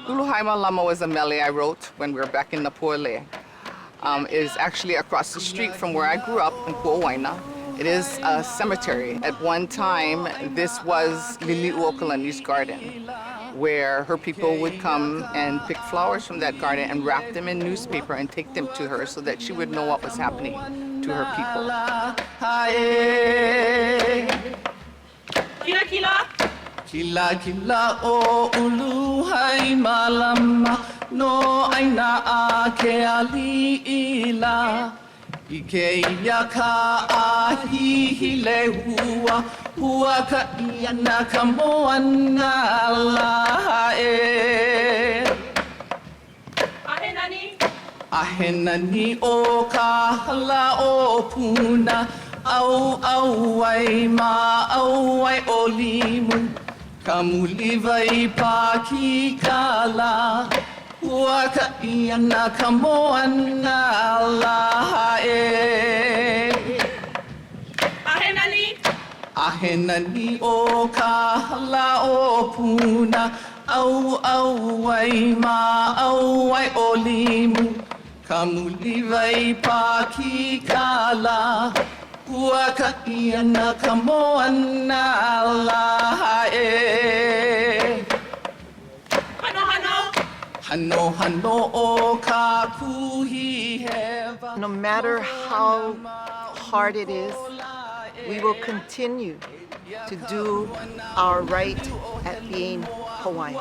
ULUHAIMALAMA was a mele I wrote when we were back in Napole. It is actually across the street from where I grew up in Ku'awaina. It is a cemetery. At one time, this was Lei Lehua garden, where her people would come and pick flowers from that garden and wrap them in newspaper and take them to her so that she would know what was happening to her people. KILAKILA. KILAKILA o ULUHAIMALAMA no aina a ke ali'ila. Ike ia ka ahihi lehua hua ka iana ka moana lae. Ahenani o ka hala o puna au ai ma au ai o limu. Kamuliwai pakikala hua ka iana ka moana lae. Ahenani o ka hala o puna au ai ma au ai o limu. Kamuliwai pakikala hua ka iana ka moana lae. Hano hano o ka kuhi hewa. No matter how hard it is, we will continue to do our right at being Hawaiian.